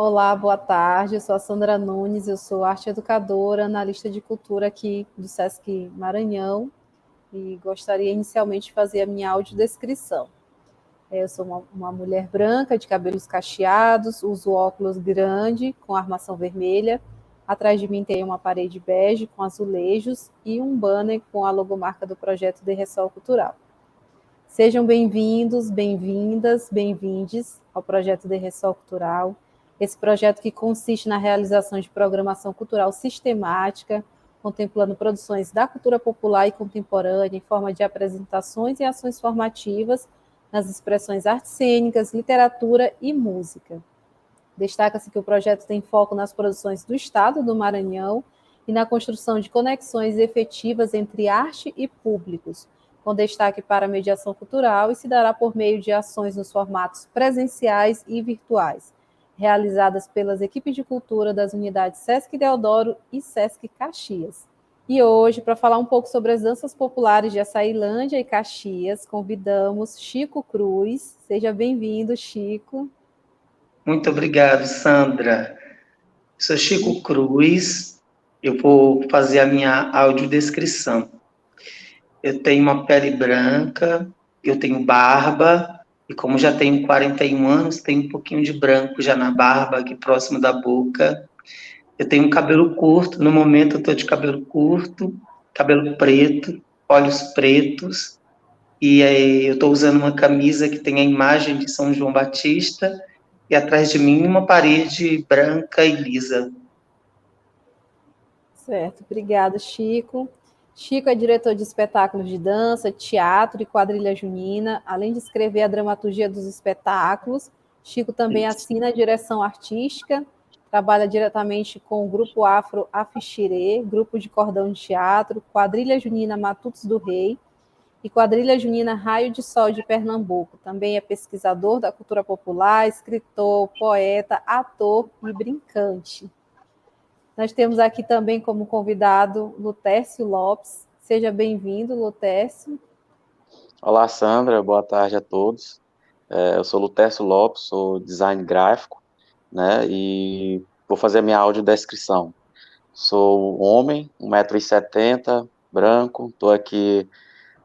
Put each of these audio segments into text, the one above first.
Olá, boa tarde. Eu sou a Sandra Nunes, eu sou arte educadora, analista de cultura aqui do SESC Maranhão e gostaria inicialmente de fazer a minha audiodescrição. Eu sou uma mulher branca, de cabelos cacheados, uso óculos grande com armação vermelha. Atrás de mim tem uma parede bege com azulejos e um banner com a logomarca do projeto de Ressol Cultural. Sejam bem-vindos, bem-vindas, bem-vindes ao projeto de Ressol Cultural. Esse projeto que consiste na realização de programação cultural sistemática, contemplando produções da cultura popular e contemporânea em forma de apresentações e ações formativas nas expressões artes cênicas, literatura e música. Destaca-se que o projeto tem foco nas produções do Estado do Maranhão e na construção de conexões efetivas entre arte e públicos, com destaque para a mediação cultural e se dará por meio de ações nos formatos presenciais e virtuais, realizadas pelas equipes de cultura das unidades SESC Deodoro e SESC Caxias. E hoje, para falar um pouco sobre as danças populares de Açailândia e Caxias, convidamos Chico Cruz. Seja bem-vindo, Chico. Muito obrigado, Sandra. Sou Chico Cruz, eu vou fazer a minha audiodescrição. Eu tenho uma pele branca, eu tenho barba, e como já tenho 41 anos, tenho um pouquinho de branco já na barba, aqui próximo da boca. Eu tenho um cabelo curto, no momento eu estou de cabelo curto, cabelo preto, olhos pretos, e aí eu estou usando uma camisa que tem a imagem de São João Batista, e atrás de mim uma parede branca e lisa. Certo, obrigada, Chico. Chico é diretor de espetáculos de dança, teatro e quadrilha junina. Além de escrever a dramaturgia dos espetáculos, Chico também assina a direção artística, trabalha diretamente com o Grupo Afro Afixirê, Grupo de Cordão de Teatro, Quadrilha Junina Matutos do Rei e Quadrilha Junina Raio de Sol de Pernambuco. Também é pesquisador da cultura popular, escritor, poeta, ator e brincante. Nós temos aqui também como convidado Lutércio Lopes. Seja bem-vindo, Lutércio. Olá, Sandra. Boa tarde a todos. Eu sou Lutércio Lopes, sou design gráfico, né, e vou fazer a minha audiodescrição. Sou homem, 1,70 m, branco, estou aqui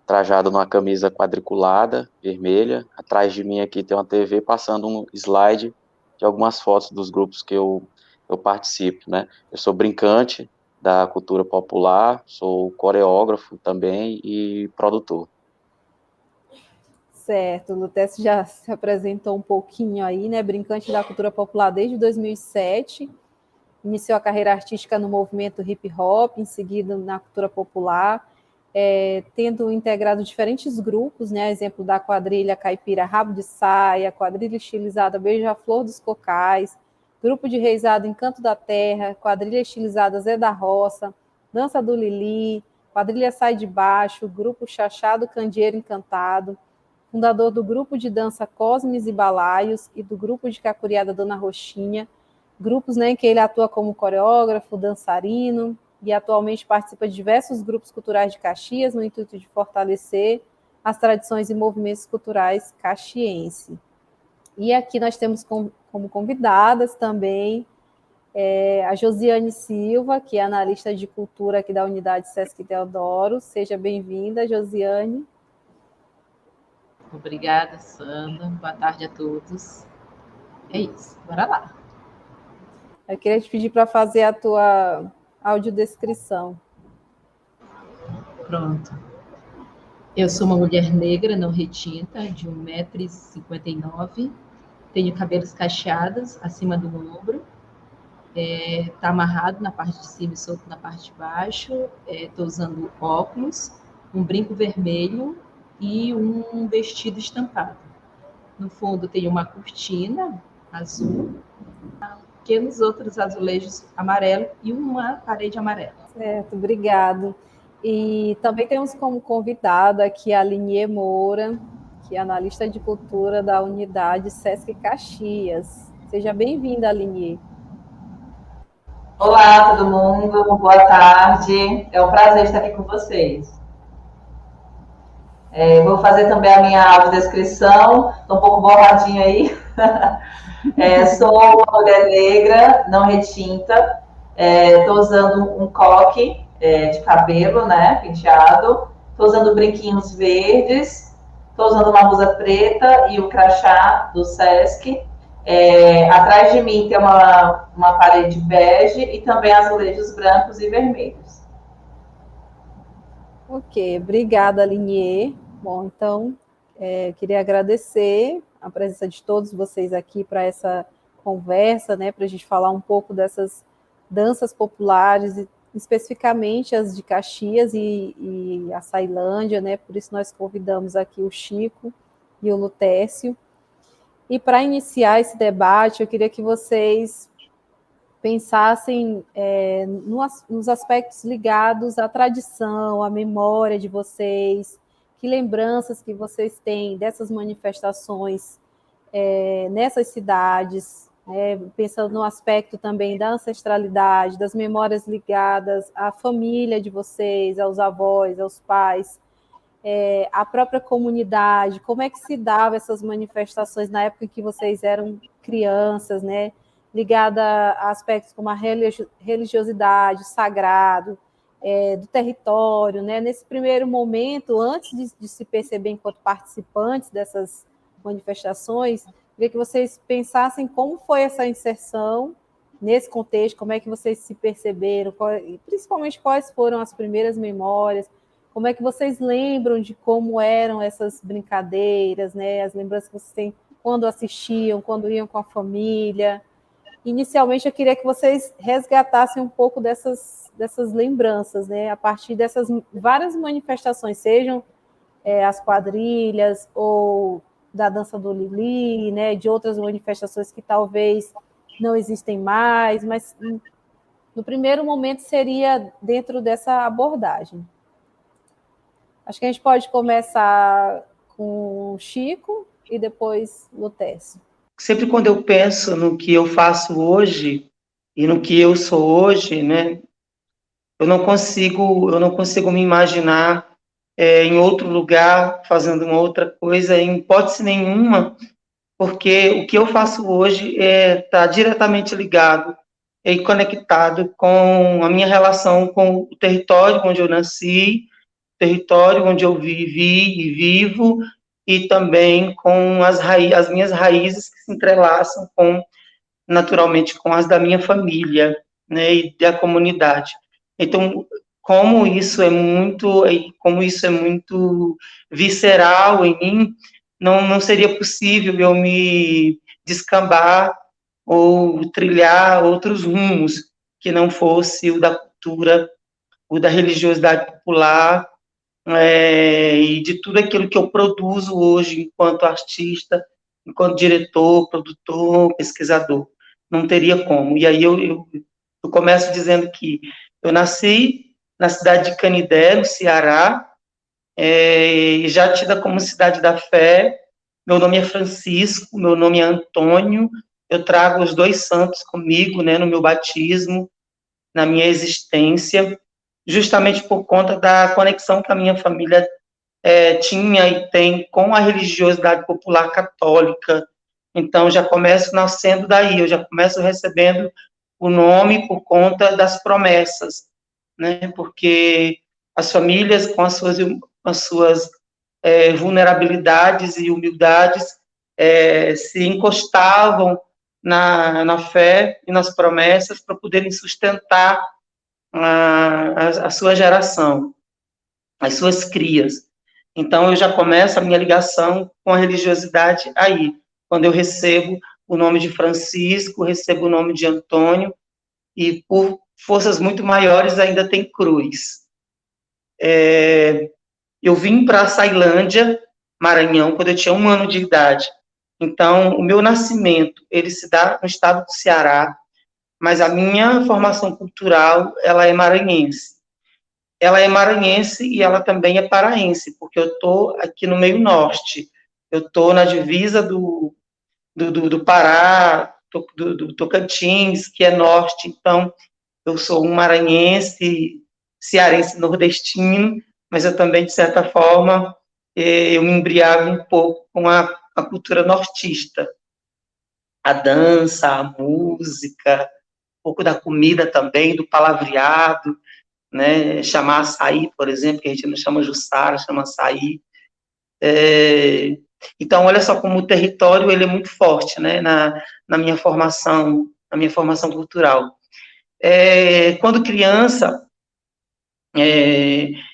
trajado numa camisa quadriculada, vermelha. Atrás de mim aqui tem uma TV passando um slide de algumas fotos dos grupos que eu participo, né? Eu sou brincante da cultura popular, sou coreógrafo também e produtor. Certo, o Lutércio já se apresentou um pouquinho aí, né? Brincante da cultura popular desde 2007, iniciou a carreira artística no movimento hip hop, em seguida na cultura popular, tendo integrado diferentes grupos, né? Exemplo da quadrilha caipira Rabo de Saia, quadrilha estilizada Beija-Flor dos Cocais, Grupo de Reisado Encanto da Terra, quadrilha estilizada Zé da Roça, Dança do Lili, quadrilha Sai de Baixo, Grupo Chachado Candeeiro Encantado, fundador do grupo de dança Cosmes e Balaios e do grupo de cacuriada Dona Roxinha, grupos, né, em que ele atua como coreógrafo, dançarino, e atualmente participa de diversos grupos culturais de Caxias, no intuito de fortalecer as tradições e movimentos culturais caxiense. E aqui nós temos como convidadas também a Josiane Silva, que é analista de cultura aqui da unidade SESC Deodoro. Seja bem-vinda, Josiane. Obrigada, Sandra. Boa tarde a todos. É isso, bora lá. Eu queria te pedir para fazer a tua audiodescrição. Pronto. Eu sou uma mulher negra, não retinta, de 1,59 m, tenho cabelos cacheados acima do ombro, tá amarrado na parte de cima e solto na parte de baixo, estou usando óculos, um brinco vermelho e um vestido estampado. No fundo tem uma cortina azul, pequenos outros azulejos amarelo e uma parede amarela. Certo, obrigado. E também temos como convidada aqui a Linier Moura, que é analista de cultura da unidade SESC Caxias. Seja bem-vinda, Linier. Olá, todo mundo. Boa tarde. É um prazer estar aqui com vocês. Vou fazer também a minha audiodescrição. Estou um pouco borradinha aí, Sou uma mulher negra, não retinta. Estou usando um coque de cabelo, né, penteado. Estou usando brinquinhos verdes. Estou usando uma blusa preta e o crachá do Sesc. Atrás de mim tem uma parede bege e também azulejos brancos e vermelhos. Ok, obrigada, Linier. Bom, então, queria agradecer a presença de todos vocês aqui para essa conversa, né, para a gente falar um pouco dessas danças populares, especificamente as de Caxias e a Ceilândia, né, por isso nós convidamos aqui o Chico e o Lutécio. E para iniciar esse debate, eu queria que vocês pensassem nos aspectos ligados à tradição, à memória de vocês, que lembranças que vocês têm dessas manifestações nessas cidades, pensando no aspecto também da ancestralidade, das memórias ligadas à família de vocês, aos avós, aos pais, à própria comunidade, como é que se dava essas manifestações na época em que vocês eram crianças, né? Ligada a aspectos como a religiosidade, o sagrado, do território, né? Nesse primeiro momento, antes de se perceber enquanto participantes dessas manifestações, queria que vocês pensassem como foi essa inserção nesse contexto, como é que vocês se perceberam, e principalmente quais foram as primeiras memórias, como é que vocês lembram de como eram essas brincadeiras, né? As lembranças que vocês têm quando assistiam, quando iam com a família. Inicialmente, eu queria que vocês resgatassem um pouco dessas lembranças, né? A partir dessas várias manifestações, sejam as quadrilhas ou da dança do Lili, né? De outras manifestações que talvez não existem mais, mas no primeiro momento seria dentro dessa abordagem. Acho que a gente pode começar com o Chico e depois Lutécio. Sempre quando eu penso no que eu faço hoje e no que eu sou hoje, né, eu não consigo me imaginar em outro lugar fazendo uma outra coisa, em hipótese nenhuma, porque o que eu faço hoje está diretamente ligado e conectado com a minha relação com o território onde eu nasci, território onde eu vivi e vivo, e também com as minhas raízes que se entrelaçam naturalmente com as da minha família, né, e da comunidade. Então, como isso é muito visceral em mim, não seria possível eu me descambar ou trilhar outros rumos que não fosse o da cultura, o da religiosidade popular, e de tudo aquilo que eu produzo hoje enquanto artista, enquanto diretor, produtor, pesquisador. Não teria como. E aí eu começo dizendo que eu nasci na cidade de Canidé, no Ceará, já tida como cidade da fé. Meu nome é Francisco, meu nome é Antônio, eu trago os dois santos comigo, né, no meu batismo, na minha existência, justamente por conta da conexão que a minha família tinha e tem com a religiosidade popular católica. Então, já começo nascendo daí, eu já começo recebendo o nome por conta das promessas, né? Porque as famílias, com as suas vulnerabilidades e humildades, se encostavam na fé e nas promessas para poderem sustentar a sua geração, as suas crias. Então, eu já começo a minha ligação com a religiosidade aí, quando eu recebo o nome de Francisco, recebo o nome de Antônio, e por forças muito maiores ainda tem cruz. Eu vim para a Ceilândia, Maranhão, quando eu tinha 1 ano de idade. Então, o meu nascimento, ele se dá no estado do Ceará, mas a minha formação cultural, ela é maranhense. Ela é maranhense e ela também é paraense, porque eu estou aqui no meio norte. Eu estou na divisa do Pará, do Tocantins, que é norte. Então, eu sou um maranhense, cearense nordestino, mas eu também, de certa forma, eu me embriago um pouco com a cultura nortista. a dança, a música, um pouco da comida também, do palavreado, né? Chamar açaí, por exemplo, que a gente não chama Jussara, chama açaí. Então, olha só como o território ele é muito forte, né? Na minha formação cultural. Quando criança,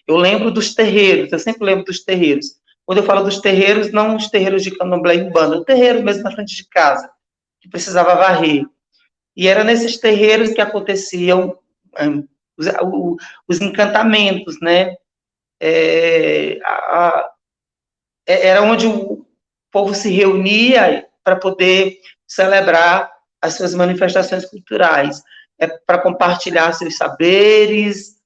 eu lembro dos terreiros, eu sempre lembro dos terreiros. Quando eu falo dos terreiros, não os terreiros de candomblé e umbanda, o terreiro mesmo na frente de casa, que precisava varrer. E era nesses terreiros que aconteciam os encantamentos, né? Era onde o povo se reunia para poder celebrar as suas manifestações culturais, para compartilhar seus saberes,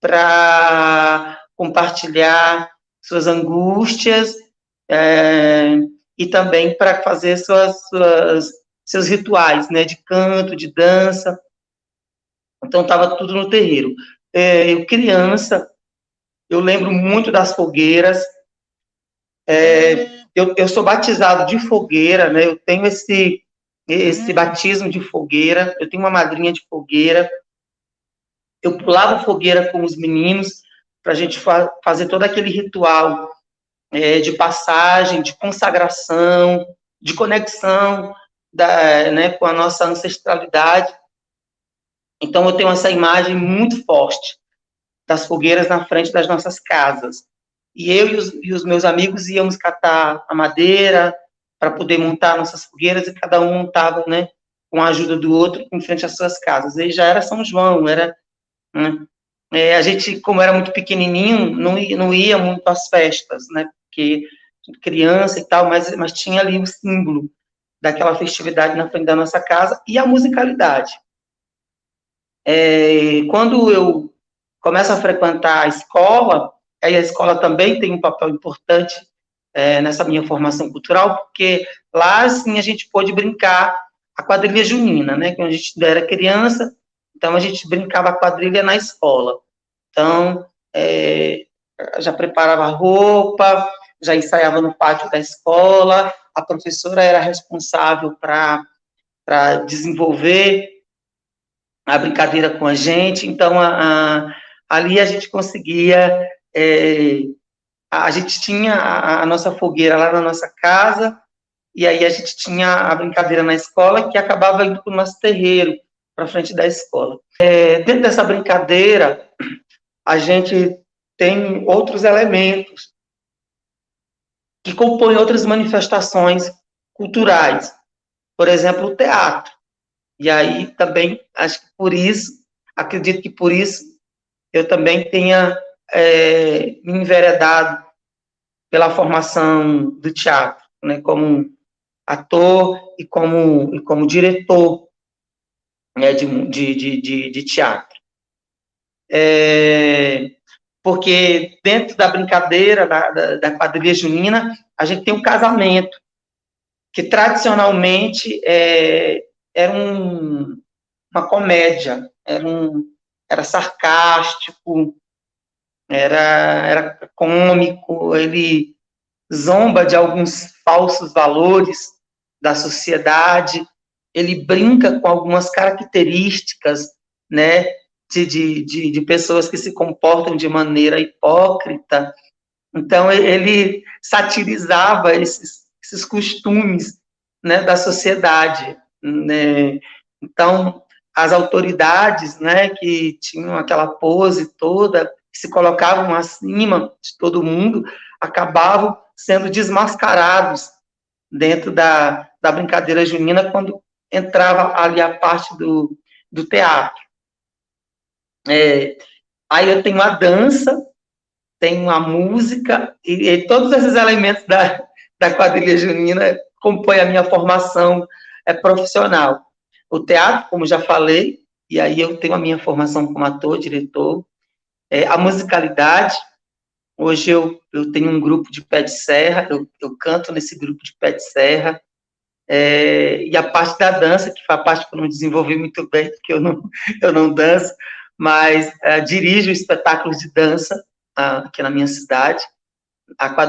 para compartilhar suas angústias, e também para fazer seus rituais, né, de canto, de dança. Então, estava tudo no terreiro. Eu, criança, eu lembro muito das fogueiras. Eu sou batizado de fogueira, né? Eu tenho esse batismo de fogueira. Eu tenho uma madrinha de fogueira. Eu pulava fogueira com os meninos para a gente fazer todo aquele ritual de passagem, de consagração, de conexão né, com a nossa ancestralidade. Então, eu tenho essa imagem muito forte das fogueiras na frente das nossas casas. E eu e os meus amigos íamos catar a madeira para poder montar nossas fogueiras, e cada um montava, né, com a ajuda do outro, em frente às suas casas. E já era São João, né, a gente, como era muito pequenininho, não ia muito às festas, né, porque criança e tal, mas tinha ali o símbolo daquela festividade na frente da nossa casa, e a musicalidade. Quando eu começo a frequentar a escola, aí a escola também tem um papel importante nessa minha formação cultural, porque lá, assim, a gente pôde brincar a quadrilha junina, né, quando a gente era criança, então a gente brincava a quadrilha na escola. Então, já preparava roupa, já ensaiava no pátio da escola, a professora era responsável para desenvolver a brincadeira com a gente, então ali a gente conseguia, a gente tinha a nossa fogueira lá na nossa casa, e aí a gente tinha a brincadeira na escola, que acabava indo para o nosso terreiro, para frente da escola. Dentro dessa brincadeira, a gente tem outros elementos que compõem outras manifestações culturais, por exemplo, o teatro. E aí também, acho que por isso, acredito que por isso, eu também tenha me enveredado pela formação do teatro, né, como ator e como diretor, né, de teatro. Porque dentro da brincadeira da quadrilha junina, a gente tem um casamento, que tradicionalmente era uma comédia, era sarcástico, era cômico, ele zomba de alguns falsos valores da sociedade, ele brinca com algumas características, né, de pessoas que se comportam de maneira hipócrita. Então, ele satirizava esses costumes, né, da sociedade, né? Então, as autoridades, né, que tinham aquela pose toda, que se colocavam acima de todo mundo, acabavam sendo desmascarados dentro da brincadeira junina, quando entrava ali a parte do teatro. Aí eu tenho a dança, tenho a música, e todos esses elementos da quadrilha junina compõem a minha formação profissional. O teatro, como já falei, e aí eu tenho a minha formação como ator, diretor. A musicalidade, hoje eu tenho um grupo de pé de serra, eu canto nesse grupo de pé de serra, e a parte da dança, que foi a parte que eu não desenvolvi muito bem, porque eu não danço, mas dirijo espetáculos de dança aqui na minha cidade,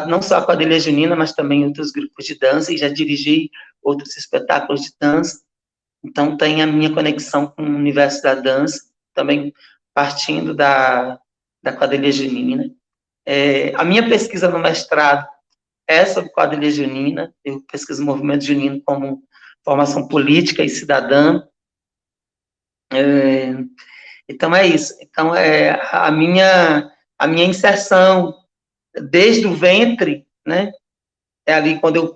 não só a quadrilha junina, mas também outros grupos de dança, e já dirigi outros espetáculos de dança. Então, tem a minha conexão com o universo da dança, também partindo da quadrilha junina. A minha pesquisa no mestrado é sobre quadrilha junina, eu pesquiso o movimento junino como formação política e cidadã. Então, é isso. Então, a minha inserção desde o ventre, né, é ali quando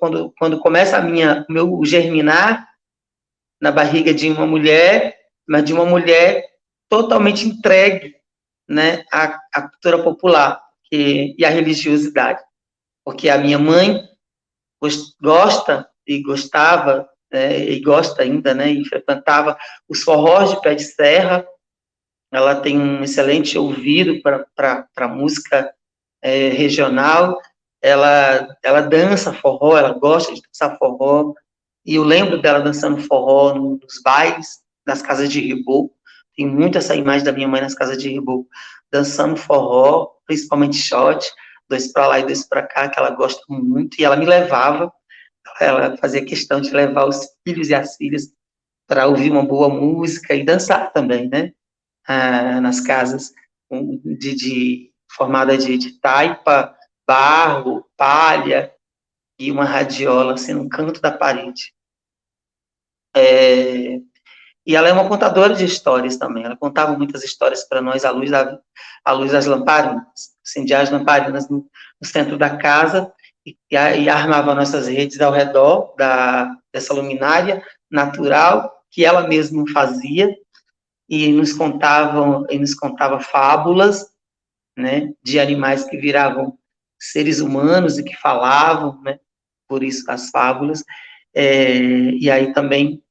começa o meu germinar na barriga de uma mulher, mas de uma mulher totalmente entregue, né, à cultura popular e à religiosidade. Porque a minha mãe gosta e gostava, e gosta ainda, né, e frequentava os forrós de pé de serra. Ela tem um excelente ouvido para música regional. Ela dança forró, ela gosta de dançar forró, e eu lembro dela dançando forró nos bailes, nas casas de reboco. Tem muito essa imagem da minha mãe nas casas de reboco, dançando forró, principalmente shot, 2 para lá e 2 para cá, que ela gosta muito, e ela me levava, ela fazia questão de levar os filhos e as filhas para ouvir uma boa música e dançar também, né? Nas casas formada de taipa, barro, palha e uma radiola assim no canto da parede. E ela é uma contadora de histórias também. Ela contava muitas histórias para nós à luz das lamparinas, acendia as lamparinas no centro da casa e armava nossas redes ao redor dessa luminária natural que ela mesma fazia, e nos contava fábulas, né, de animais que viravam seres humanos e que falavam, né, por isso as fábulas. E aí também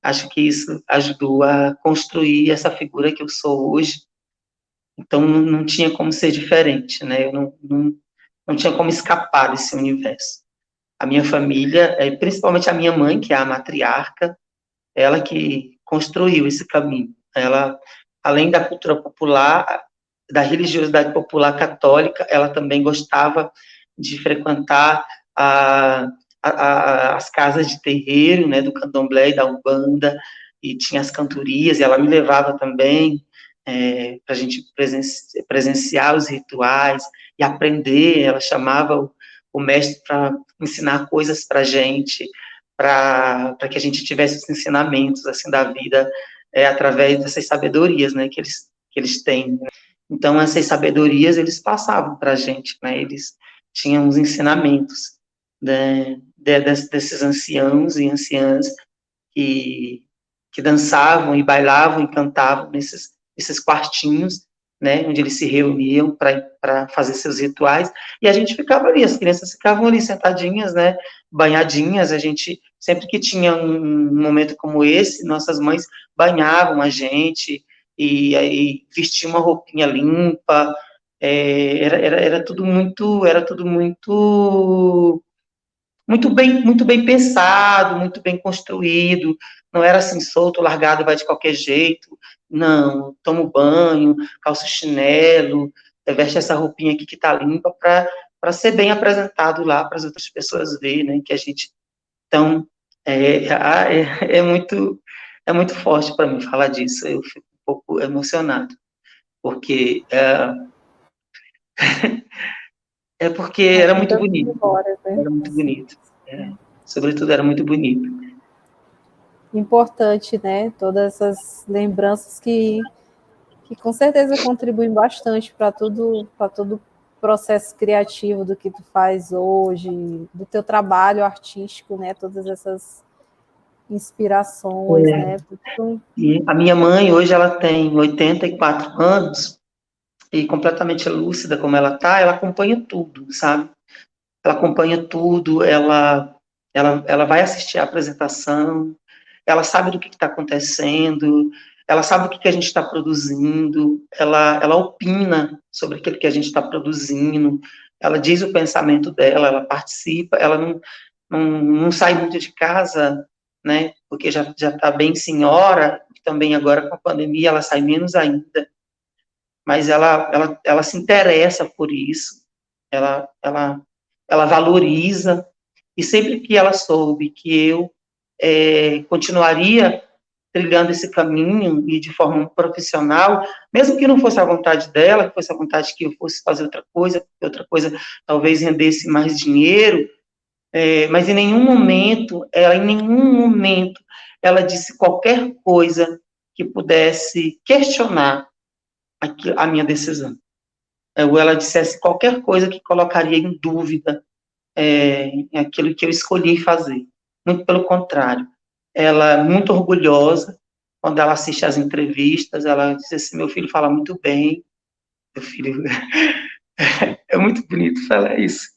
acho que isso ajudou a construir essa figura que eu sou hoje. Então não tinha como ser diferente, né? Eu não tinha como escapar desse universo. A minha família, principalmente a minha mãe, que é a matriarca, ela que construiu esse caminho. Ela, além da cultura popular, da religiosidade popular católica, ela também gostava de frequentar as casas de terreiro, né, do candomblé e da umbanda, e tinha as cantorias, e ela me levava também para a gente presenciar os rituais e aprender. Ela chamava o mestre para ensinar coisas para a gente, para que a gente tivesse os ensinamentos assim da vida, através dessas sabedorias, né, que eles têm. Então, essas sabedorias eles passavam para a gente, né, eles tinham os ensinamentos, né, desses anciãos e anciãs que dançavam e bailavam e cantavam nesses quartinhos, né, onde eles se reuniam para fazer seus rituais, e a gente ficava ali, as crianças ficavam ali sentadinhas, né, banhadinhas. A gente, sempre que tinha um momento como esse, nossas mães banhavam a gente, e aí vestia uma roupinha limpa. Era tudo muito bem pensado, muito bem construído. Não era assim solto, largado, vai de qualquer jeito. Não, toma um banho, calça o chinelo, veste essa roupinha aqui que tá limpa para ser bem apresentado lá para as outras pessoas verem, né, que a gente. Então, é muito forte para mim falar disso. Eu fico um pouco emocionado, porque porque era muito bonito. Era muito bonito. Sobretudo, era muito bonito. Importante, né? Todas essas lembranças que com certeza contribuem bastante para todo o processo criativo do que tu faz hoje, do teu trabalho artístico, né? Todas essas inspirações, né? E a minha mãe, hoje, ela tem 84 anos, e completamente lúcida como ela tá, ela acompanha tudo, sabe? Ela acompanha tudo, ela vai assistir a apresentação, ela sabe do que está acontecendo, ela sabe o que a gente está produzindo, ela opina sobre aquilo que a gente está produzindo, ela diz o pensamento dela, ela participa, ela não sai muito de casa, né, porque já está bem senhora, também agora com a pandemia ela sai menos ainda, mas ela se interessa por isso, ela ela valoriza, e sempre que ela soube que eu continuaria trilhando esse caminho e de forma profissional, mesmo que não fosse a vontade dela, que fosse a vontade que eu fosse fazer outra coisa talvez rendesse mais dinheiro, mas em nenhum momento, ela disse qualquer coisa que pudesse questionar a minha decisão. Ou ela dissesse qualquer coisa que colocaria em dúvida aquilo que eu escolhi fazer. Muito pelo contrário. Ela é muito orgulhosa, quando ela assiste às entrevistas, ela diz assim, meu filho fala muito bem, meu filho... É muito bonito falar isso.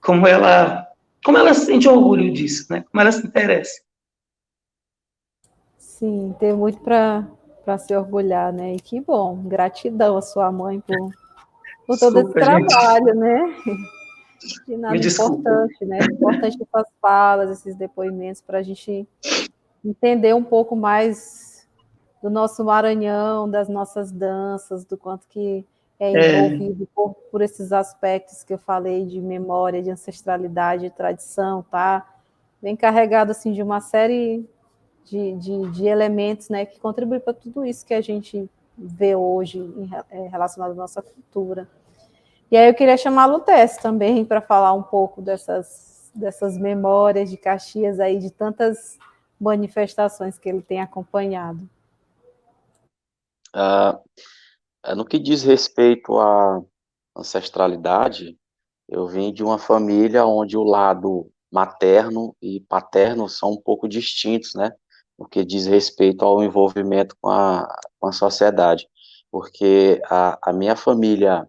Como ela sente orgulho disso, né? Como ela se interessa. Sim, tem muito para se orgulhar, né? E que bom, gratidão à sua mãe por todo esse Desculpa, gente. trabalho, né? De Me nada desculpa. importante, né? Importante essas falas, esses depoimentos, para a gente entender um pouco mais do nosso Maranhão, das nossas danças, do quanto que é envolvido por esses aspectos que eu falei de memória, de ancestralidade, de tradição, tá? Bem carregado assim de uma série de elementos, né, que contribuem para tudo isso que a gente vê hoje relacionado à nossa cultura. E aí eu queria chamar a Lutés também para falar um pouco dessas memórias de Caxias aí, de tantas manifestações que ele tem acompanhado. No que diz respeito à ancestralidade, eu vim de uma família onde o lado materno e paterno são um pouco distintos, né? No que diz respeito ao envolvimento com a sociedade. Porque a minha família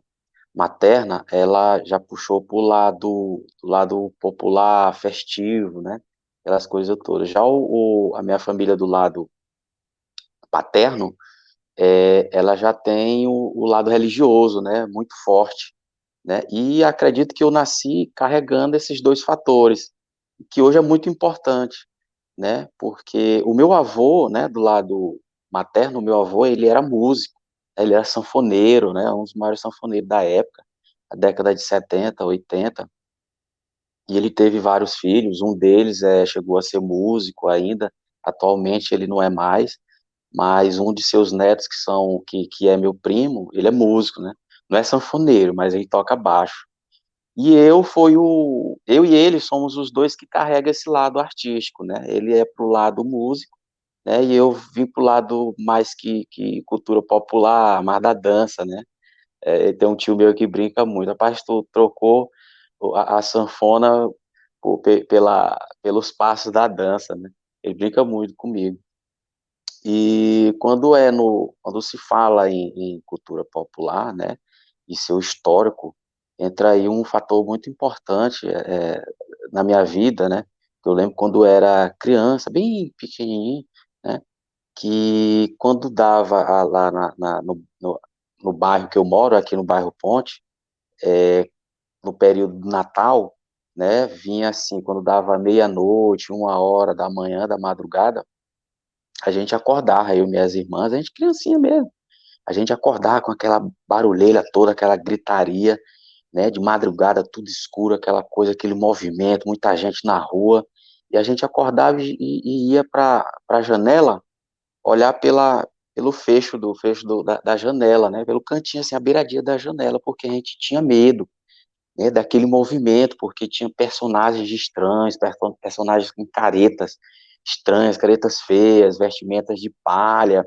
materna, ela já puxou para do lado popular, festivo, né? Aquelas coisas todas. Já a minha família do lado paterno, ela já tem o lado religioso, né? Muito forte, né? E acredito que eu nasci carregando esses dois fatores, que hoje é muito importante, né? Porque o meu avô, né, do lado materno, o meu avô, ele era músico, ele era sanfoneiro, né? Um dos maiores sanfoneiros da época, a década de 70, 80, e ele teve vários filhos, um deles chegou a ser músico ainda, atualmente ele não é mais, mas um de seus netos, que é meu primo, ele é músico, né? Não é sanfoneiro, mas ele toca baixo. E eu e ele somos os dois que carregam esse lado artístico, né? Ele é pro lado músico, né? E eu vim pro lado mais que cultura popular, mais da dança, né? Tem um tio meu que brinca muito, rapaz, tu trocou a sanfona pelos passos da dança, né? Ele brinca muito comigo. E quando se fala em cultura popular, né, e seu histórico, entra aí um fator muito importante na minha vida, né? Eu lembro quando eu era criança, bem pequenininho, né, que quando dava lá no bairro que eu moro, aqui no bairro Ponte, no período do Natal, né, vinha assim, quando dava meia-noite, 1 hora da manhã, da madrugada, a gente acordava, eu e minhas irmãs, a gente criancinha mesmo, a gente acordava com aquela barulheira toda, aquela gritaria, né, de madrugada, tudo escuro, aquela coisa, aquele movimento, muita gente na rua, e a gente acordava e ia para a janela, olhar pelo da janela, né, pelo cantinho, assim, a beiradinha da janela, porque a gente tinha medo, né, daquele movimento, porque tinha personagens estranhos, personagens com caretas estranhas, caretas feias, vestimentas de palha,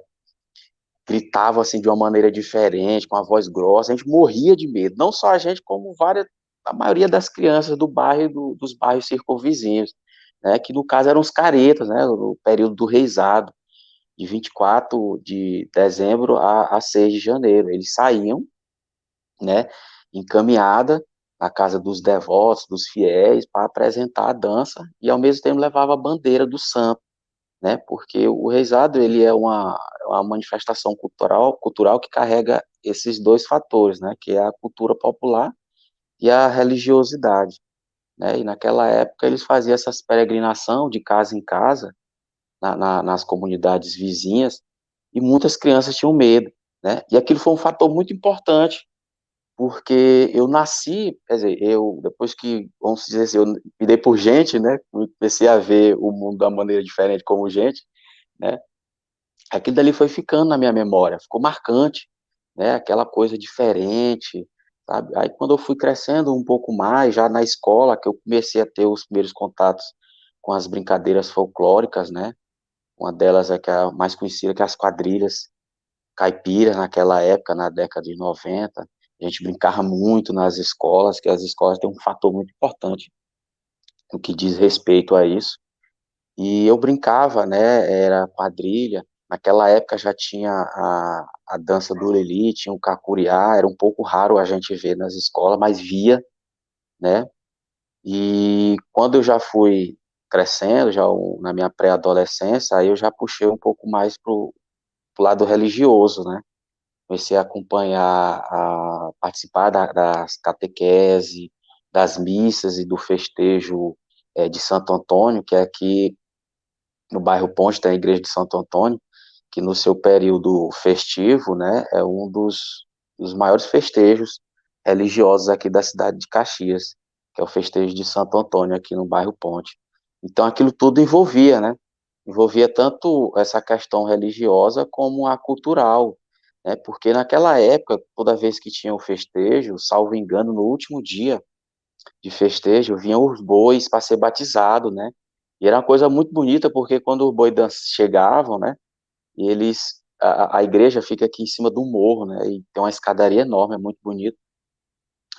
gritavam assim de uma maneira diferente, com a voz grossa, a gente morria de medo, não só a gente, como a maioria das crianças do bairro e dos bairros circunvizinhos, né, que no caso eram os caretas, né, no período do reisado, de 24 de dezembro a 6 de janeiro, eles saíam, né, encaminhada na casa dos devotos, dos fiéis, para apresentar a dança e ao mesmo tempo levava a bandeira do santo, né? Porque o reisado ele é uma manifestação cultural que carrega esses dois fatores, né? Que é a cultura popular e a religiosidade, né? E naquela época eles faziam essas peregrinação de casa em casa nas comunidades vizinhas e muitas crianças tinham medo, né? E aquilo foi um fator muito importante porque eu nasci, quer dizer, depois que, vamos dizer assim, eu me dei por gente, né, comecei a ver o mundo de uma maneira diferente como gente, né, aquilo dali foi ficando na minha memória, ficou marcante, né, aquela coisa diferente, sabe? Aí quando eu fui crescendo um pouco mais, já na escola, que eu comecei a ter os primeiros contatos com as brincadeiras folclóricas, né, uma delas é que é a mais conhecida, que é as quadrilhas caipiras naquela época, na década de 90, a gente brincava muito nas escolas, que as escolas têm um fator muito importante no que diz respeito a isso, e eu brincava, né, era quadrilha, naquela época já tinha a dança do Lelê, tinha o Cacuriá, era um pouco raro a gente ver nas escolas, mas via, né, e quando eu já fui crescendo, já na minha pré-adolescência, aí eu já puxei um pouco mais pro lado religioso, né, comecei a acompanhar, a participar das catequese, das missas e do festejo de Santo Antônio, que é aqui no bairro Ponte, tem a igreja de Santo Antônio, que no seu período festivo, né, é um dos maiores festejos religiosos aqui da cidade de Caxias, que é o festejo de Santo Antônio aqui no bairro Ponte. Então aquilo tudo envolvia, né, envolvia tanto essa questão religiosa como a cultural, né, porque naquela época, toda vez que tinha o festejo, salvo engano, no último dia de festejo, vinham os bois para ser batizado, né, e era uma coisa muito bonita, porque quando os bois chegavam, né, e a igreja fica aqui em cima do morro, né, e tem uma escadaria enorme, é muito bonito.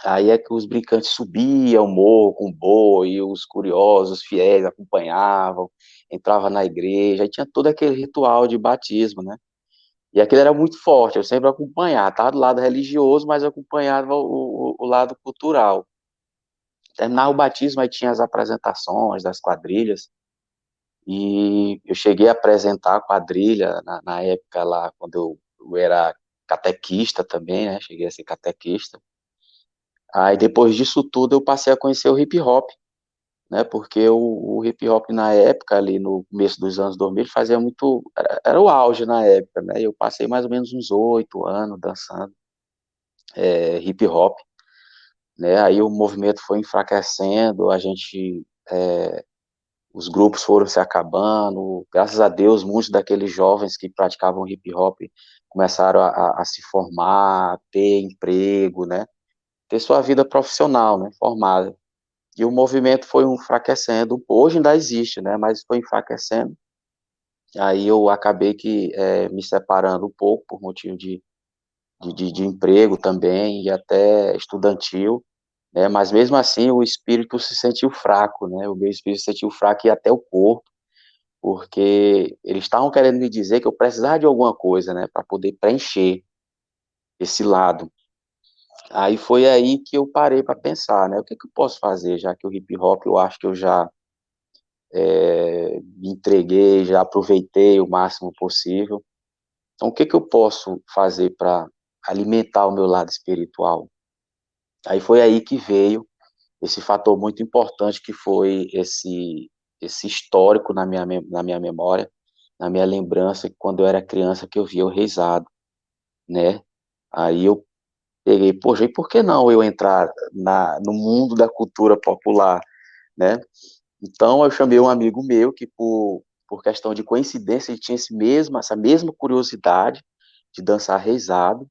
Aí é que os brincantes subiam o morro com o boi, e os curiosos, os fiéis acompanhavam, entrava na igreja, aí tinha todo aquele ritual de batismo, né? E aquilo era muito forte, eu sempre acompanhava, estava do lado religioso, mas eu acompanhava o lado cultural. Terminava o batismo, aí tinha as apresentações das quadrilhas, e eu cheguei a apresentar a quadrilha na época lá, quando eu era catequista também, né? Cheguei a ser catequista. Aí depois disso tudo eu passei a conhecer o hip hop, né? Porque o hip hop na época, ali no começo dos anos 2000, fazia muito, era o auge na época, né? Eu passei mais ou menos uns 8 anos dançando hip hop, né? Aí o movimento foi enfraquecendo, os grupos foram se acabando, graças a Deus, muitos daqueles jovens que praticavam hip hop começaram a se formar, a ter emprego, né? Ter sua vida profissional, né? Formada. E o movimento foi enfraquecendo, hoje ainda existe, né? Mas foi enfraquecendo. Aí eu acabei me separando um pouco por motivo de emprego também e até estudantil, né? Mas mesmo assim o espírito se sentiu fraco, né? O meu espírito se sentiu fraco e até o corpo, porque eles estavam querendo me dizer que eu precisava de alguma coisa, né? Para poder preencher esse lado. Aí foi aí que eu parei para pensar, né? O que eu posso fazer, já que o hip hop eu acho que eu já me entreguei, já aproveitei o máximo possível. Então, o que eu posso fazer para alimentar o meu lado espiritual? Aí foi aí que veio esse fator muito importante que foi esse histórico na minha memória, na minha lembrança, quando eu era criança que eu via o Reisado, né? Aí eu peguei, poxa, e por que não eu entrar no mundo da cultura popular, né? Então eu chamei um amigo meu que por questão de coincidência ele tinha essa mesma curiosidade de dançar reisado,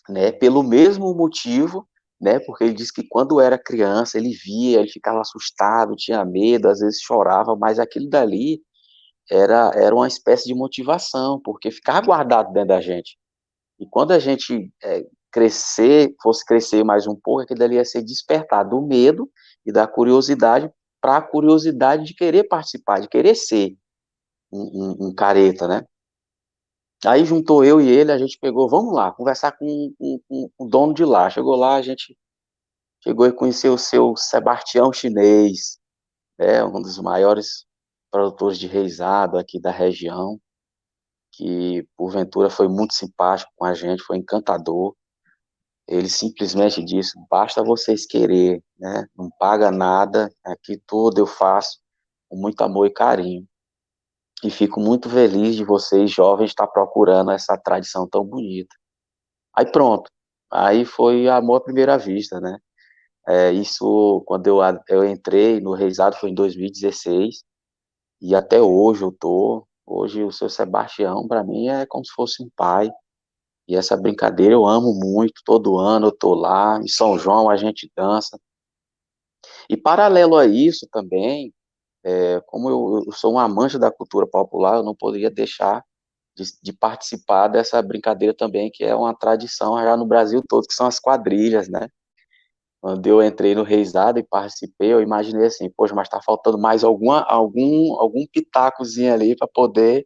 né? Pelo mesmo motivo, né? Porque ele disse que quando era criança ele via, ele ficava assustado, tinha medo, às vezes chorava, mas aquilo dali era uma espécie de motivação, porque ficava guardado dentro da gente. E quando a gente fosse crescer mais um pouco, aquilo dali ia ser despertar do medo e da curiosidade para a curiosidade de querer participar, de querer ser um careta, né? Aí juntou eu e ele, a gente pegou, vamos lá, conversar com o dono de lá. Chegou lá, a gente chegou e conheceu o seu Sebastião Chinês, um dos maiores produtores de reisado aqui da região, que porventura foi muito simpático com a gente, foi encantador. Ele simplesmente disse: basta vocês querer, né? Não paga nada, aqui tudo eu faço com muito amor e carinho. E fico muito feliz de vocês, jovens, estar procurando essa tradição tão bonita. Aí pronto. aí foi amor à primeira vista, né? Isso, quando eu entrei no Reisado foi em 2016, e até hoje hoje o seu Sebastião, para mim, é como se fosse um pai, e essa brincadeira eu amo muito, todo ano eu tô lá, em São João a gente dança, e paralelo a isso também, como eu sou um amante da cultura popular, eu não poderia deixar de participar dessa brincadeira também, que é uma tradição já no Brasil todo, que são as quadrilhas, né? Quando eu entrei no Reisado e participei, eu imaginei assim, poxa, mas tá faltando mais algum pitacozinho ali para poder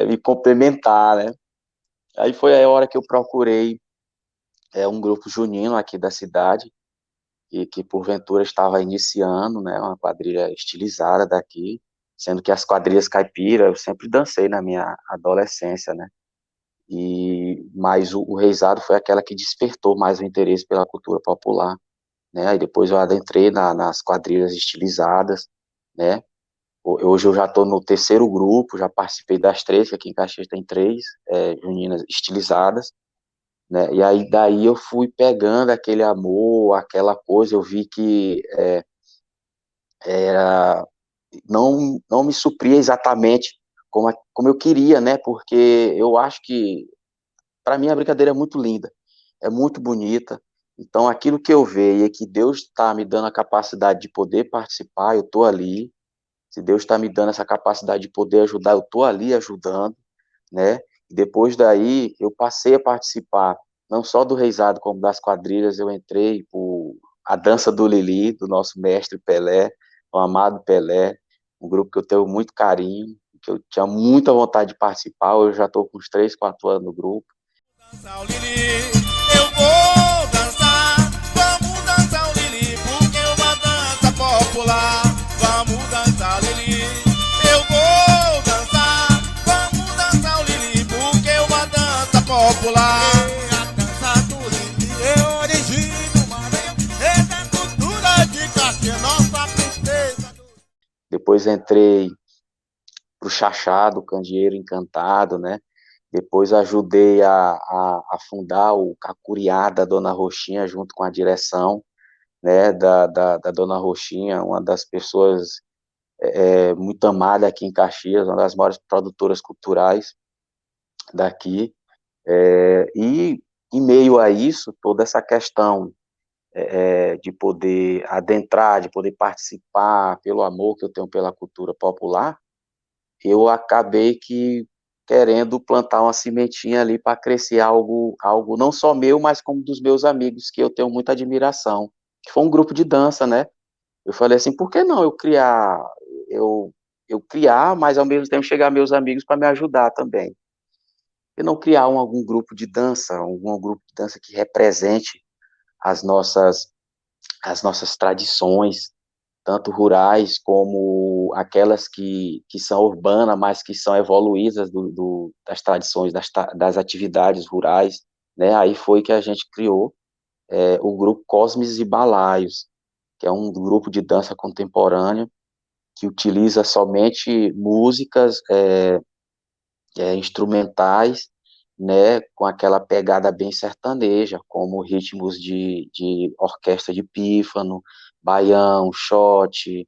me complementar, né? Aí foi a hora que eu procurei um grupo junino aqui da cidade, e que porventura estava iniciando, né, uma quadrilha estilizada daqui, sendo que as quadrilhas caipira eu sempre dancei na minha adolescência, né? Mas o Reisado foi aquela que despertou mais o interesse pela cultura popular, né? Aí depois eu adentrei nas quadrilhas estilizadas, né? Hoje eu já estou no terceiro grupo, já participei das três, que aqui em Caxias tem três juninas estilizadas, né? E aí daí eu fui pegando aquele amor, aquela coisa, eu vi que era, não me supria exatamente como eu queria, né? Porque eu acho que, para mim, a brincadeira é muito linda, é muito bonita. Então, aquilo que eu vejo é que Deus está me dando a capacidade de poder participar, eu estou ali. Se Deus está me dando essa capacidade de poder ajudar, eu estou ali ajudando, né? E depois daí, eu passei a participar, não só do Reisado, como das quadrilhas, eu entrei por a dança do Lili, do nosso mestre Pelé, o amado Pelé, um grupo que eu tenho muito carinho, que eu tinha muita vontade de participar, eu já estou com uns 3, 4 anos no grupo. Dançar o Lili, eu vou dançar, vamos dançar o Lili, porque é uma dança popular. Vamos dançar o Lili, eu vou dançar, vamos dançar o Lili, porque é uma dança popular. A dança do Lili é origem do Maranhão, é da cultura de Caxias, nossa princesa. Depois entrei pro Chachado, Candeeiro Encantado, né? Depois ajudei a fundar o Cacuriá da Dona Roxinha, junto com a direção, né, da Dona Roxinha, uma das pessoas muito amada aqui em Caxias, uma das maiores produtoras culturais daqui. E em meio a isso, toda essa questão de poder adentrar, de poder participar, pelo amor que eu tenho pela cultura popular, eu acabei que querendo plantar uma sementinha ali para crescer algo não só meu, mas como dos meus amigos, que eu tenho muita admiração, que foi um grupo de dança, né? Eu falei assim, por que não eu, eu criar, mas ao mesmo tempo chegar meus amigos para me ajudar também? E não criar algum grupo de dança, algum grupo de dança que represente as nossas, as nossas tradições, tanto rurais como aquelas que são urbanas, mas que são evoluídas das tradições, das atividades rurais, né? Aí foi que a gente criou o grupo Cosmes e Balaios, que é um grupo de dança contemporânea que utiliza somente músicas instrumentais, né, com aquela pegada bem sertaneja, como ritmos de orquestra de pífano, baião, xote,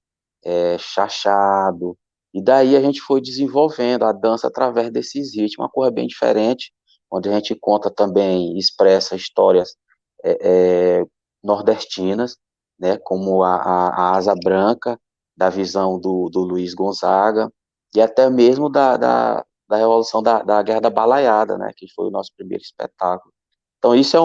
chachado, e daí a gente foi desenvolvendo a dança através desses ritmos, uma coisa bem diferente, onde a gente conta também, expressa histórias nordestinas, né, como a Asa Branca, da visão do Luiz Gonzaga, e até mesmo da Revolução da Guerra da Balaiada, né, que foi o nosso primeiro espetáculo. Então isso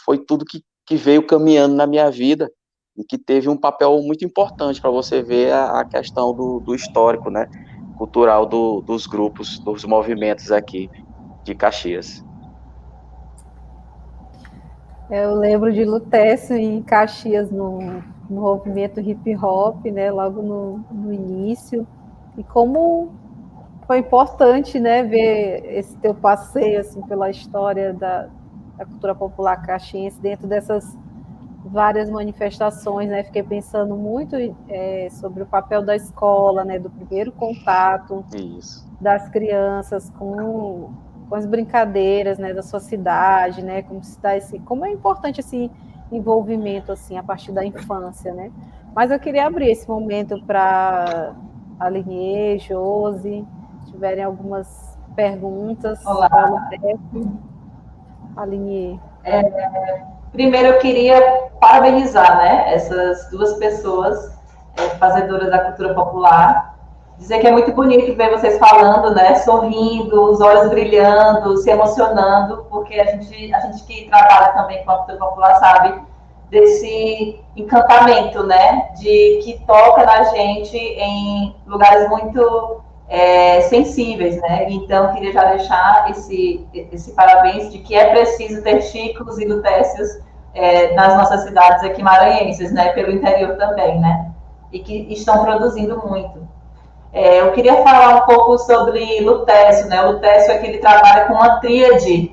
foi tudo que veio caminhando na minha vida e que teve um papel muito importante para você ver a questão do histórico, né, cultural dos grupos, dos movimentos aqui de Caxias. Eu lembro de Lutécio em Caxias no movimento hip hop, né, logo no início, e como foi importante, né, ver esse teu passeio assim pela história da cultura popular caxiense dentro dessas várias manifestações, né? Fiquei pensando muito sobre o papel da escola, né, do primeiro contato Isso. das crianças com com as brincadeiras, né, da sua cidade, né, como é importante esse envolvimento assim a partir da infância, né? Mas eu queria abrir esse momento para Aline, Josi, se tiverem algumas perguntas. Olá. Aline. Primeiro eu queria parabenizar, né, essas duas pessoas fazedoras da cultura popular. Dizer que é muito bonito ver vocês falando, né, sorrindo, os olhos brilhando, se emocionando, porque a gente que trabalha também com a cultura popular sabe desse encantamento, né, que toca na gente em lugares muito sensíveis, né. Então queria já deixar esse parabéns de que é preciso ter Chicos e Lutécios nas nossas cidades aqui maranhenses, né, pelo interior também, né, e que estão produzindo muito. Eu queria falar um pouco sobre Lutécio, né? O Lutécio é que ele trabalha com uma tríade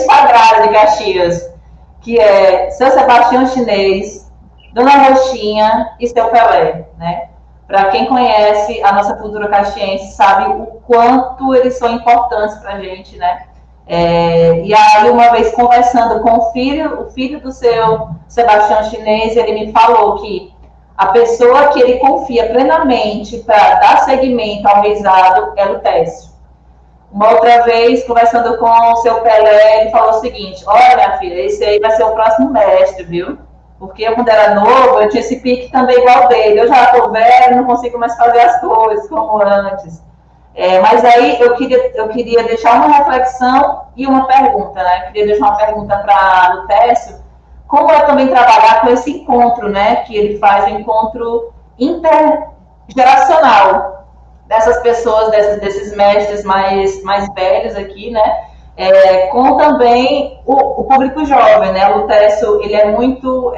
sagrada de Caxias, que é Seu Sebastião Chinês, Dona Roxinha e Seu Pelé, né? Para quem conhece a nossa cultura caxiense, sabe o quanto eles são importantes para a gente, né? E aí, uma vez conversando com o filho do Seu Sebastião Chinês, ele me falou que a pessoa que ele confia plenamente para dar seguimento ao reisado é Lutécio. Uma outra vez, conversando com o Seu Pelé, ele falou o seguinte: olha, minha filha, esse aí vai ser o próximo mestre, viu? Porque eu, quando era novo, eu tinha esse pique também igual dele. Eu já estou velho, não consigo mais fazer as coisas como antes. Mas aí eu queria deixar uma reflexão e uma pergunta, né? Eu queria deixar uma pergunta para Lutécio. Como é também trabalhar com esse encontro, né, que ele faz, o encontro intergeracional dessas pessoas, desses mestres mais velhos aqui, né, com também o público jovem, né? O Lutécio, ele é muito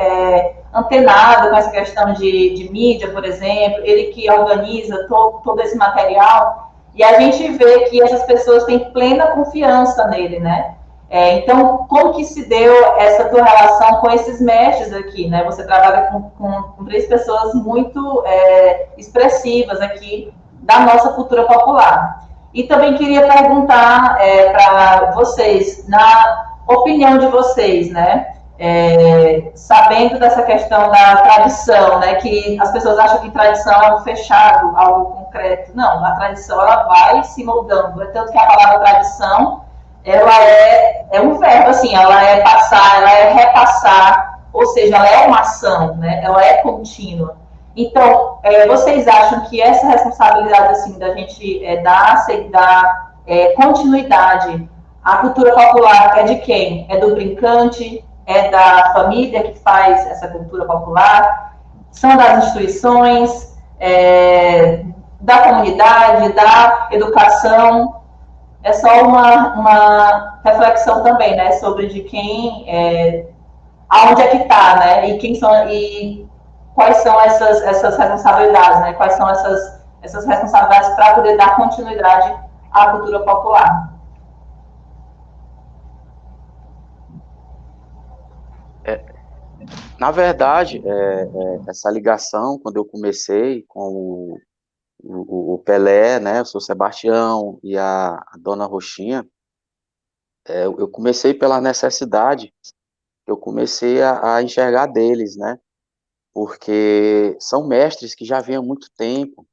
antenado com essa questão de mídia, por exemplo, ele que organiza todo esse material, e a gente vê que essas pessoas têm plena confiança nele, né? Então, como que se deu essa tua relação com esses mestres aqui, né? Você trabalha com três pessoas muito expressivas aqui da nossa cultura popular. E também queria perguntar para vocês, na opinião de vocês, né? Sabendo dessa questão da tradição, né? Que as pessoas acham que tradição é algo fechado, algo concreto. Não, a tradição ela vai se moldando. É tanto que a palavra tradição ela é um verbo, assim, ela é passar, ela é repassar, ou seja, ela é uma ação, né? Ela é contínua. Então, vocês acham que essa responsabilidade, assim, da gente dar continuidade à cultura popular é de quem? É do brincante? É da família que faz essa cultura popular? São das instituições? Da comunidade? Da educação? É só uma reflexão também, né, sobre de quem, aonde é que está, né, e quais são essas responsabilidades, né, quais são essas responsabilidades para poder dar continuidade à cultura popular. Na verdade, essa ligação, quando eu comecei com o Pelé, né, o seu Sebastião e a Dona Roxinha, eu comecei pela necessidade, eu comecei a enxergar deles, né, porque são mestres que já vêm há muito tempo,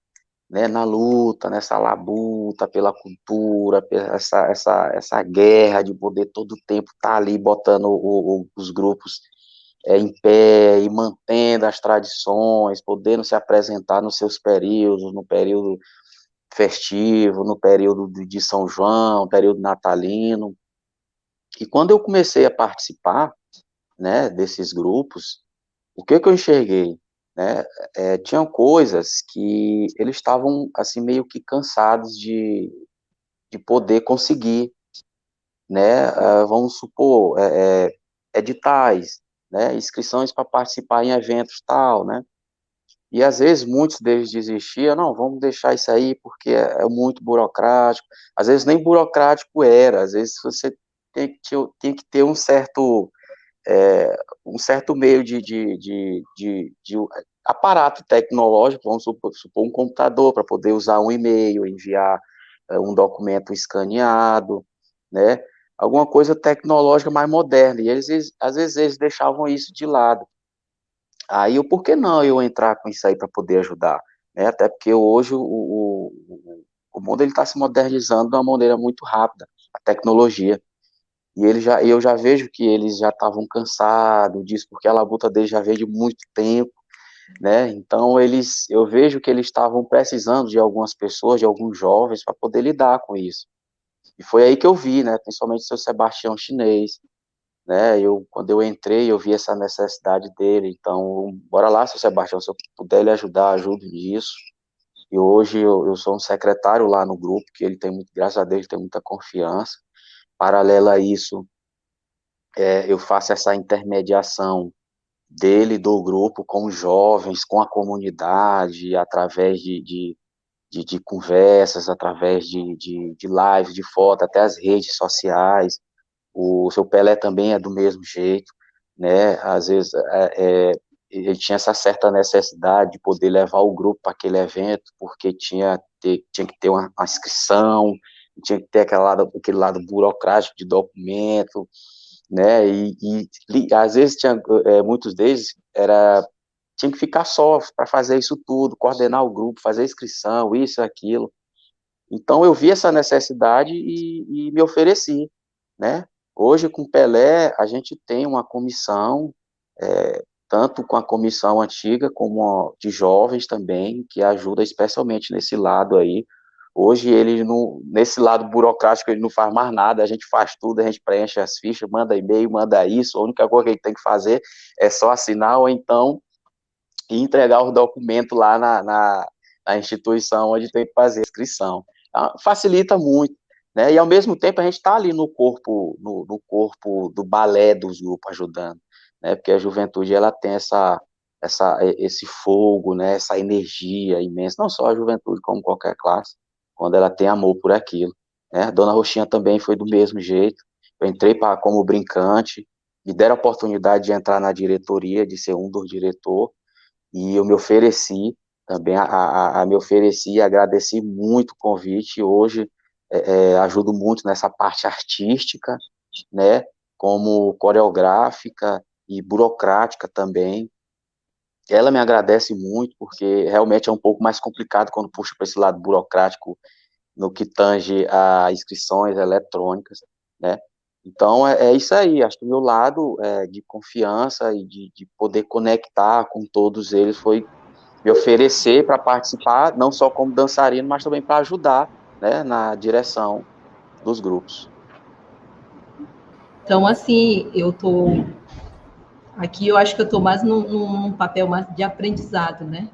né, na luta, nessa labuta pela cultura, essa guerra de poder todo o tempo estar ali botando os grupos em pé e mantendo as tradições, podendo se apresentar nos seus períodos, no período festivo, no período de São João, período natalino. E quando eu comecei a participar, né, desses grupos, o que eu enxerguei? Né, tinham coisas que eles estavam assim meio que cansados de poder conseguir, né, vamos supor, editais, né, inscrições para participar em eventos tal, né, e às vezes muitos deles desistiam, não, vamos deixar isso aí porque é muito burocrático, às vezes nem burocrático era, às vezes você tem que ter um certo meio de aparato tecnológico, vamos supor um computador para poder usar um e-mail, enviar um documento escaneado, né? Alguma coisa tecnológica mais moderna, e às vezes eles deixavam isso de lado. Aí, por que não eu entrar com isso aí para poder ajudar? Né? Até porque hoje o mundo está se modernizando de uma maneira muito rápida, a tecnologia. E eu já vejo que eles já estavam cansados disso, porque a labuta deles já veio de muito tempo, né? Então, eu vejo que eles estavam precisando de algumas pessoas, de alguns jovens, para poder lidar com isso. E foi aí que eu vi, né? Principalmente o seu Sebastião Chinês, né? Quando eu entrei, eu vi essa necessidade dele. Então, bora lá, seu Sebastião, se eu puder lhe ajudar, ajudo nisso. E hoje eu sou um secretário lá no grupo, que ele tem muito, graças a Deus, ele tem muita confiança. Paralelo a isso, eu faço essa intermediação dele, do grupo, com os jovens, com a comunidade, através de conversas, através de lives, de foto, até as redes sociais. O seu Pelé também é do mesmo jeito, né? Às vezes ele tinha essa certa necessidade de poder levar o grupo para aquele evento, porque tinha que ter uma inscrição, tinha que ter aquele lado burocrático de documento, né? E às vezes muitos deles tinha que ficar só para fazer isso tudo, coordenar o grupo, fazer inscrição, isso, aquilo. Então eu vi essa necessidade e me ofereci, né? Hoje com o Pelé a gente tem uma comissão, tanto com a comissão antiga como de jovens também, que ajuda especialmente nesse lado aí. Hoje ele nesse lado burocrático ele não faz mais nada, a gente faz tudo, a gente preenche as fichas, manda e-mail, manda isso, a única coisa que ele tem que fazer é só assinar ou então entregar os documentos lá na instituição onde tem que fazer a inscrição. Então, facilita muito, né? E ao mesmo tempo a gente está ali no corpo do balé dos grupos ajudando, né? Porque a juventude ela tem esse fogo, né? Essa energia imensa, não só a juventude como qualquer classe, quando ela tem amor por aquilo, né? A Dona Roxinha também foi do mesmo jeito. Eu entrei como brincante, me deram a oportunidade de entrar na diretoria, de ser um dos diretores, e eu me ofereci também, me ofereci e agradeci muito o convite. Hoje ajudo muito nessa parte artística, né, como coreográfica e burocrática também. Ela me agradece muito, porque realmente é um pouco mais complicado quando puxa para esse lado burocrático no que tange a inscrições eletrônicas, né. Então, é isso aí, acho que o meu lado de confiança e de poder conectar com todos eles foi me oferecer para participar, não só como dançarino, mas também para ajudar, né, na direção dos grupos. Então, assim, aqui eu acho que eu estou mais num papel mais de aprendizado, né?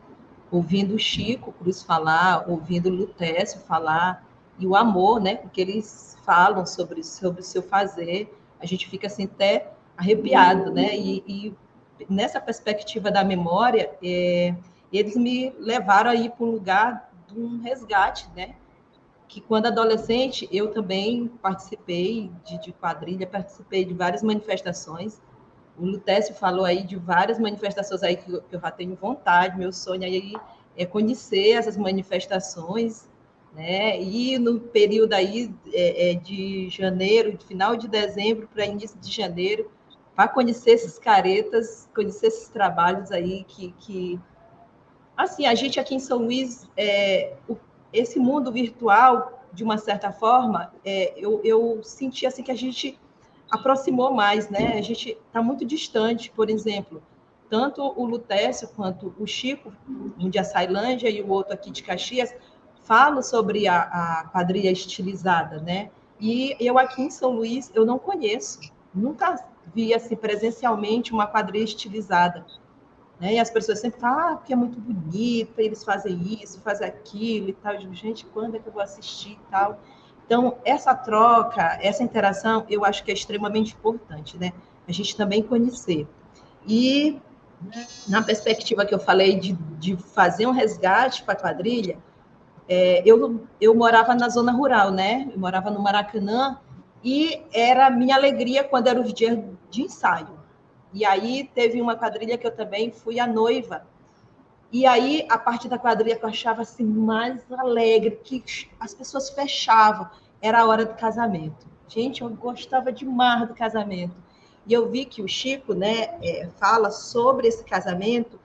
Ouvindo o Chico Cruz falar, ouvindo o Lutécio falar, e o amor, né? Porque eles falam sobre o seu fazer, a gente fica assim até arrepiado, né? E nessa perspectiva da memória, eles me levaram aí para um lugar de um resgate, né? Que quando adolescente eu também participei de quadrilha, participei de várias manifestações. O Lutécio falou aí de várias manifestações aí que eu já tenho vontade, meu sonho aí é conhecer essas manifestações, né? E no período aí de janeiro, de final de dezembro para início de janeiro, para conhecer esses caretas, conhecer esses trabalhos aí que assim, a gente aqui em São Luís, esse mundo virtual, de uma certa forma, eu senti assim que a gente aproximou mais, né? A gente está muito distante, por exemplo, tanto o Lutécio quanto o Chico, um de Açailândia e o outro aqui de Caxias, falam sobre a quadrilha estilizada, né? E eu aqui em São Luís, eu não conheço, nunca vi assim, presencialmente uma quadrilha estilizada. Né? E as pessoas sempre falam, porque é muito bonita, eles fazem isso, fazem aquilo e tal. Eu digo, gente, quando é que eu vou assistir e tal? Então, essa troca, essa interação, eu acho que é extremamente importante, né? A gente também conhecer. E, na perspectiva que eu falei de fazer um resgate para a quadrilha, eu morava na zona rural, né? Eu morava no Maracanã, e era minha alegria quando eram os dias de ensaio. E aí teve uma quadrilha que eu também fui a noiva. E aí, a parte da quadrilha que eu achava assim, mais alegre, que as pessoas fechavam, era a hora do casamento. Gente, eu gostava demais do casamento. E eu vi que o Chico, né, fala sobre esse casamento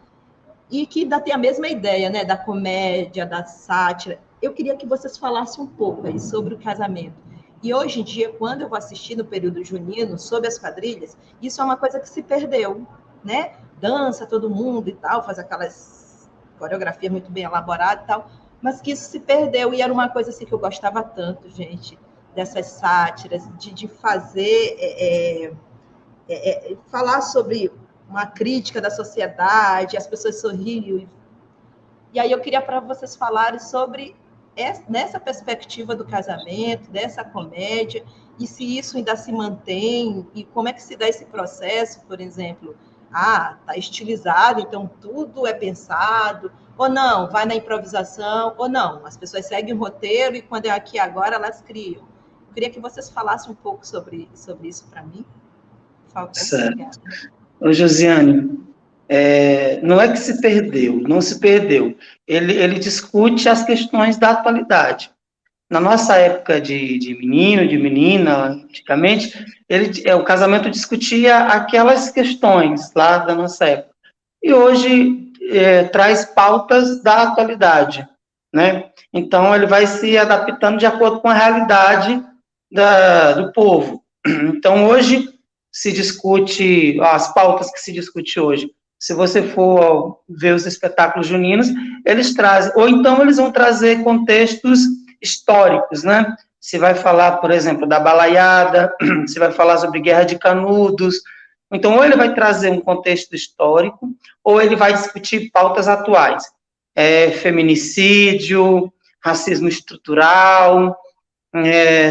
e que ainda tem a mesma ideia, né, da comédia, da sátira. Eu queria que vocês falassem um pouco aí sobre o casamento. E hoje em dia, quando eu vou assistir no período junino sobre as quadrilhas, isso é uma coisa que se perdeu, né? Dança todo mundo e tal, faz aquelas coreografia muito bem elaborada e tal, mas que isso se perdeu, e era uma coisa assim que eu gostava tanto, gente, dessas sátiras, de fazer, falar sobre uma crítica da sociedade, as pessoas sorriam, e aí eu queria para vocês falarem sobre nessa perspectiva do casamento, dessa comédia, e se isso ainda se mantém, e como é que se dá esse processo, por exemplo, está estilizado, então tudo é pensado, ou não, vai na improvisação, ou não, as pessoas seguem o roteiro e quando é aqui agora, elas criam. Eu queria que vocês falassem um pouco sobre isso para mim. Certo. Ô, Josiane, não é que se perdeu, não se perdeu. Ele discute as questões da atualidade. Na nossa época de menino, de menina, antigamente, o casamento discutia aquelas questões lá da nossa época. E hoje traz pautas da atualidade, né? Então, ele vai se adaptando de acordo com a realidade do povo. Então, hoje se discute, as pautas que se discute hoje, se você for ver os espetáculos juninos, eles trazem, ou então eles vão trazer contextos históricos, né? Se vai falar, por exemplo, da balaiada, se vai falar sobre Guerra de Canudos, então ou ele vai trazer um contexto histórico, ou ele vai discutir pautas atuais, feminicídio, racismo estrutural,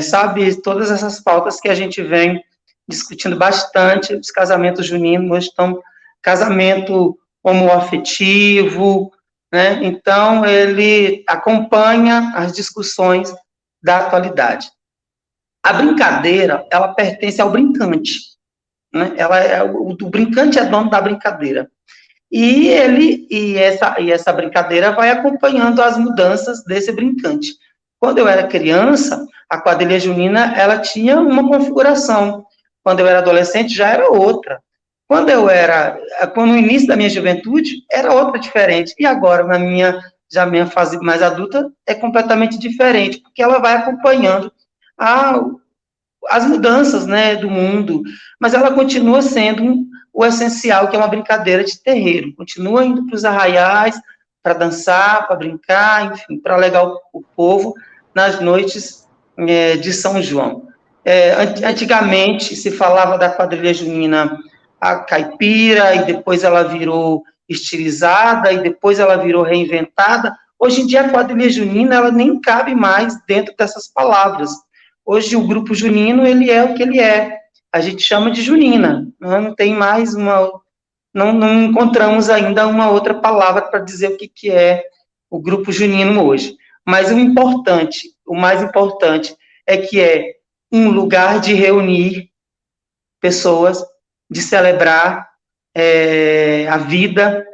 sabe, todas essas pautas que a gente vem discutindo bastante. Os casamentos juninos hoje estão casamento homoafetivo, né? Então, ele acompanha as discussões da atualidade. A brincadeira, ela pertence ao brincante, né? O brincante é dono da brincadeira. E essa brincadeira vai acompanhando as mudanças desse brincante. Quando eu era criança, a quadrilha junina, ela tinha uma configuração. Quando eu era adolescente, já era outra. Quando no início da minha juventude, era outra diferente. E agora, na minha fase mais adulta, é completamente diferente, porque ela vai acompanhando as mudanças, né, do mundo, mas ela continua sendo o essencial, que é uma brincadeira de terreiro. Continua indo para os arraiais, para dançar, para brincar, enfim, para alegar o povo nas noites de São João. Antigamente, se falava da quadrilha junina a caipira, e depois ela virou estilizada, e depois ela virou reinventada. Hoje em dia, a quadrilha junina, ela nem cabe mais dentro dessas palavras. Hoje, o grupo junino, ele é o que ele é. A gente chama de junina. Não tem mais não encontramos ainda uma outra palavra para dizer o que é o grupo junino hoje. Mas o mais importante, é que é um lugar de reunir pessoas, de celebrar a vida,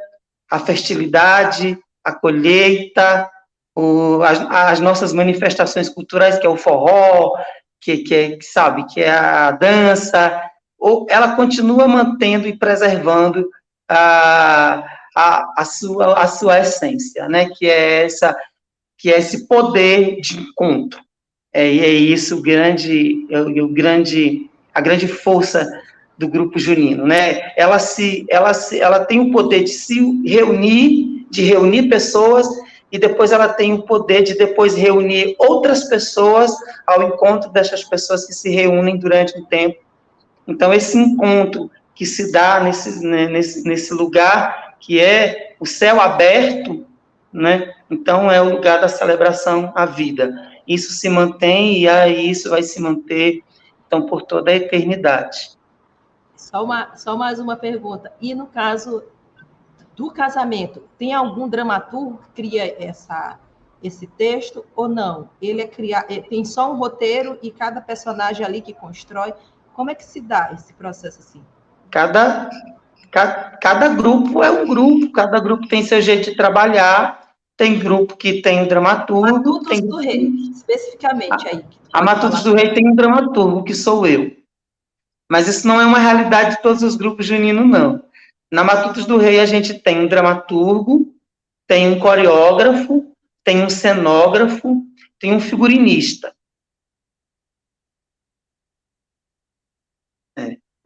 a fertilidade, a colheita, as nossas manifestações culturais, que é o forró, que é a dança, ou ela continua mantendo e preservando a sua essência, né? Que é esse poder de encontro. E é isso a grande força do grupo junino, né? Ela tem o poder de se reunir, de reunir pessoas, e depois ela tem o poder de depois reunir outras pessoas ao encontro dessas pessoas que se reúnem durante um tempo. Então, esse encontro que se dá nesse lugar, que é o céu aberto, né? Então, é o lugar da celebração à vida. Isso se mantém, e aí isso vai se manter, então, por toda a eternidade. Só mais uma pergunta. E no caso do casamento, tem algum dramaturgo que cria esse texto ou não? Ele tem só um roteiro e cada personagem ali que constrói. Como é que se dá esse processo assim? Cada Cada grupo é um grupo, cada grupo tem seu jeito de trabalhar, tem grupo que tem um dramaturgo. Matutos do Rei, especificamente aí. A Matutos do Rei tem um dramaturgo, que sou eu. Mas isso não é uma realidade de todos os grupos juninos, não. Na Matutos do Rei a gente tem um dramaturgo, tem um coreógrafo, tem um cenógrafo, tem um figurinista.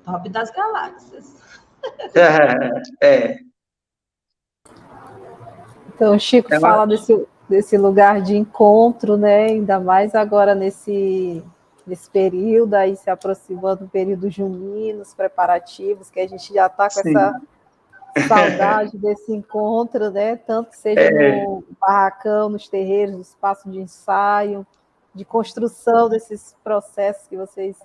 Top das galáxias. Então, Chico fala desse lugar de encontro, né? Ainda mais agora nesse período, aí se aproximando do período junino, os preparativos, que a gente já está com essa saudade desse encontro, né? Tanto que seja no barracão, nos terreiros, no espaço de ensaio, de construção desses processos que vocês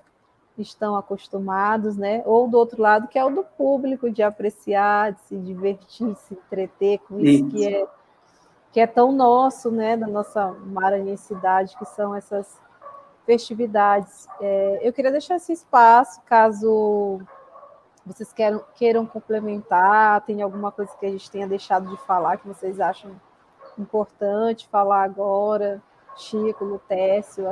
estão acostumados, né? Ou do outro lado, que é o do público, de apreciar, de se divertir, de se entreter com isso que é tão nosso, né? Da nossa maranhensidade, que são essas festividades. Eu queria deixar esse espaço, caso vocês queiram complementar, tem alguma coisa que a gente tenha deixado de falar, que vocês acham importante falar agora, Chico, Lutécio,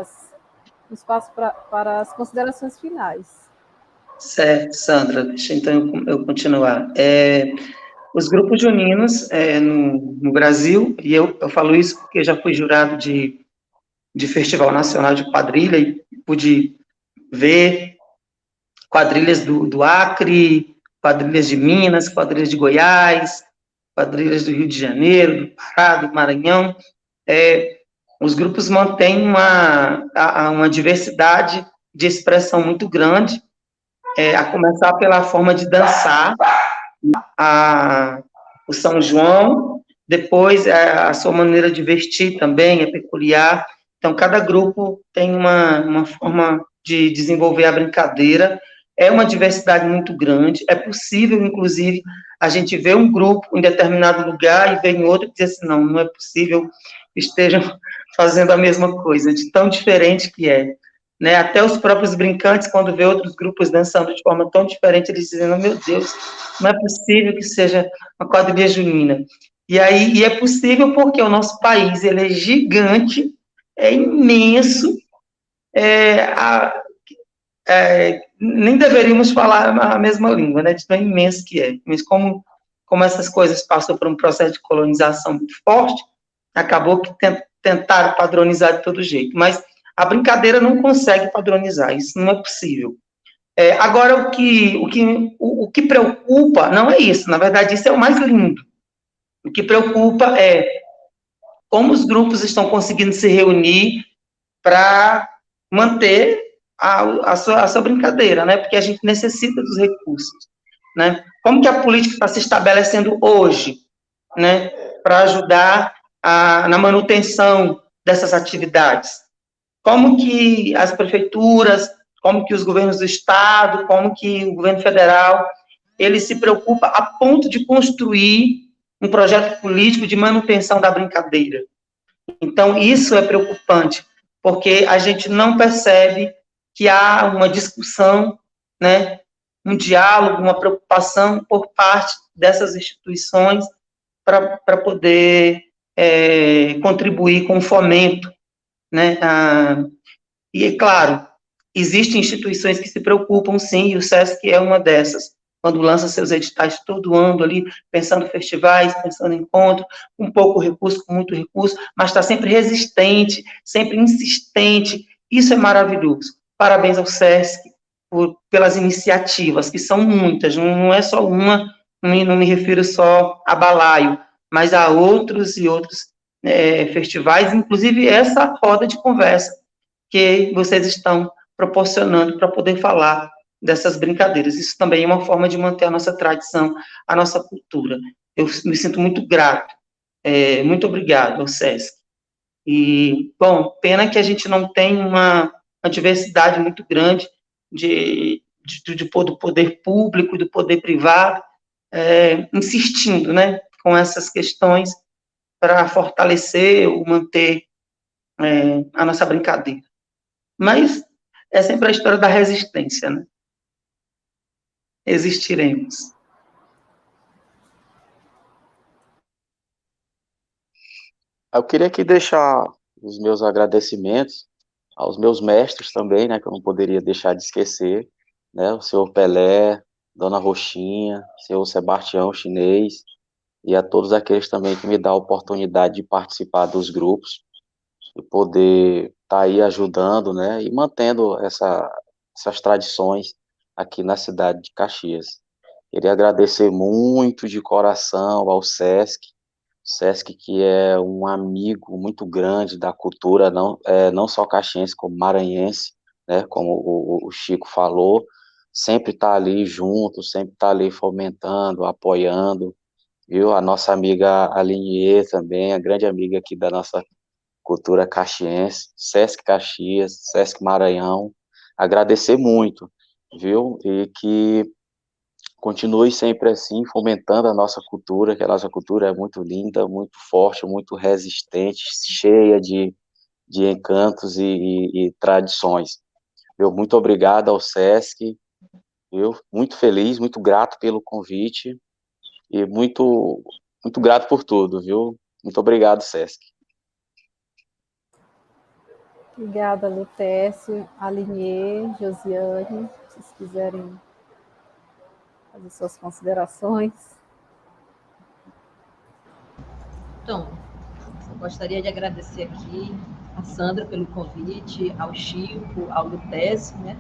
um espaço para as considerações finais. Certo, Sandra, deixa então eu continuar. Os grupos juninos no Brasil, e eu falo isso porque já fui jurado de Festival Nacional de Quadrilha e pude ver quadrilhas do Acre, quadrilhas de Minas, quadrilhas de Goiás, quadrilhas do Rio de Janeiro, do Pará, do Maranhão. Os grupos mantêm uma diversidade de expressão muito grande, a começar pela forma de dançar, o São João, depois a sua maneira de vestir também é peculiar. Então, cada grupo tem uma forma de desenvolver a brincadeira, é uma diversidade muito grande, é possível, inclusive, a gente ver um grupo em determinado lugar e ver em outro e dizer assim, não é possível que estejam fazendo a mesma coisa, de tão diferente que é. Né? Até os próprios brincantes, quando vê outros grupos dançando de forma tão diferente, eles dizem, meu Deus, não é possível que seja uma quadrilha junina. E é possível porque o nosso país, ele é gigante, é imenso, nem deveríamos falar a mesma língua, né, de tão imenso que é. Mas como essas coisas passam por um processo de colonização muito forte, acabou que tentaram padronizar de todo jeito. Mas a brincadeira não consegue padronizar, isso não é possível. Agora, o que preocupa não é isso, na verdade, isso é o mais lindo. O que preocupa é como os grupos estão conseguindo se reunir para manter a sua brincadeira, né? Porque a gente necessita dos recursos, né? Como que a política está se estabelecendo hoje, né? Para ajudar na manutenção dessas atividades? Como que as prefeituras, como que os governos do estado, como que o governo federal, ele se preocupa a ponto de construir um projeto político de manutenção da brincadeira. Então, isso é preocupante, porque a gente não percebe que há uma discussão, né, um diálogo, uma preocupação por parte dessas instituições para poder contribuir com o fomento, né, e é claro, existem instituições que se preocupam, sim, e o SESC é uma dessas, quando lança seus editais todo ano ali, pensando em festivais, pensando em encontros, com pouco recurso, com muito recurso, mas está sempre resistente, sempre insistente, isso é maravilhoso. Parabéns ao SESC pelas iniciativas, que são muitas, não é só uma, não me refiro só a balaio, mas a outros e outros festivais, inclusive essa roda de conversa que vocês estão proporcionando para poder falar dessas brincadeiras. Isso também é uma forma de manter a nossa tradição, a nossa cultura. Eu me sinto muito grato. Muito obrigado ao SESC. E, bom, pena que a gente não tem uma diversidade muito grande do poder público e do poder privado insistindo, né, com essas questões para fortalecer ou manter a nossa brincadeira. Mas é sempre a história da resistência, né? Existiremos. Eu queria aqui deixar os meus agradecimentos aos meus mestres também, né, que eu não poderia deixar de esquecer, né, o senhor Pelé, Dona Roxinha, o senhor Sebastião Chinês, e a todos aqueles também que me dão a oportunidade de participar dos grupos, e poder estar aí ajudando, né, e mantendo essas tradições aqui na cidade de Caxias. Queria agradecer muito de coração ao SESC que é um amigo muito grande da cultura, não só caxiense, como maranhense, né, como o Chico falou, sempre está ali junto, sempre está ali fomentando, apoiando, viu? A nossa amiga Aline também, a grande amiga aqui da nossa cultura caxiense, SESC Caxias, SESC Maranhão, agradecer muito, viu? E que continue sempre assim, fomentando a nossa cultura, que a nossa cultura é muito linda, muito forte, muito resistente, cheia de encantos e tradições. Eu muito obrigado ao SESC, eu muito feliz, muito grato pelo convite e muito grato por tudo, viu? Muito obrigado, SESC. Obrigada, Lutécio, Aline, Josiane, se vocês quiserem fazer suas considerações. Então, eu gostaria de agradecer aqui a Sandra pelo convite, ao Chico, ao Lutécio, né,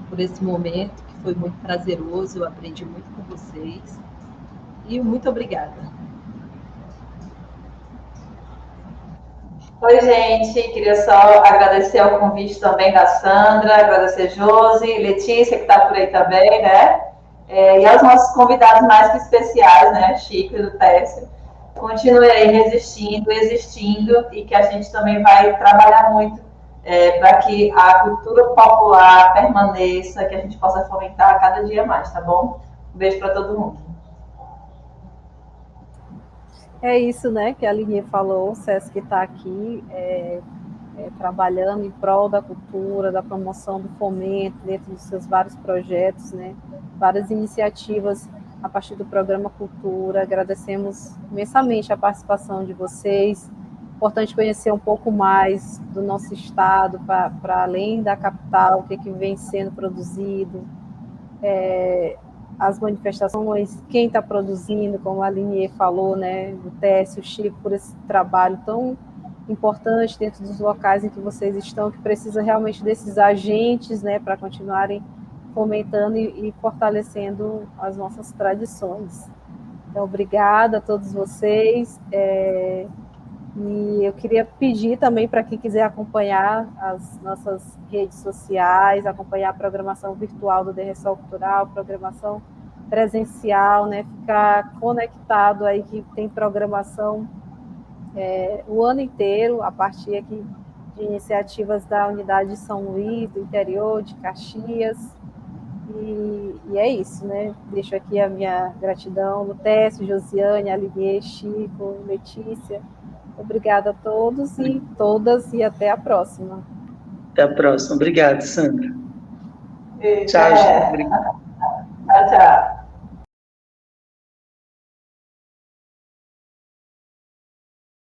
por esse momento que foi muito prazeroso, eu aprendi muito com vocês. E muito obrigada. Oi, gente, queria só agradecer o convite também da Sandra, agradecer Josi, Letícia, que está por aí também, né? E aos nossos convidados mais que especiais, né? Chico e Lutécio. Continue aí resistindo, existindo, e que a gente também vai trabalhar muito para que a cultura popular permaneça, que a gente possa fomentar cada dia mais, tá bom? Um beijo para todo mundo. É isso, né, que a Aline falou, o SESC está aqui trabalhando em prol da cultura, da promoção do fomento, dentro dos seus vários projetos, né, várias iniciativas a partir do programa Cultura. Agradecemos imensamente a participação de vocês. Importante conhecer um pouco mais do nosso estado, para além da capital, o que vem sendo produzido, as manifestações, quem está produzindo, como a Aline falou, né, o Técio, o Chico, por esse trabalho tão importante dentro dos locais em que vocês estão, que precisa realmente desses agentes, né, para continuarem fomentando e fortalecendo as nossas tradições. Então, obrigada a todos vocês. E eu queria pedir também para quem quiser acompanhar as nossas redes sociais, acompanhar a programação virtual do DRSOL Cultural, programação presencial, né? Ficar conectado aí, que tem programação o ano inteiro, a partir aqui de iniciativas da unidade de São Luís, do interior, de Caxias. E é isso, né? Deixo aqui a minha gratidão, Lutécio, Josiane, Aline, Chico, Letícia. Obrigada a todos e todas, e até a próxima. Até a próxima. Obrigado, Sandra. Tchau, gente. Tchau, tchau.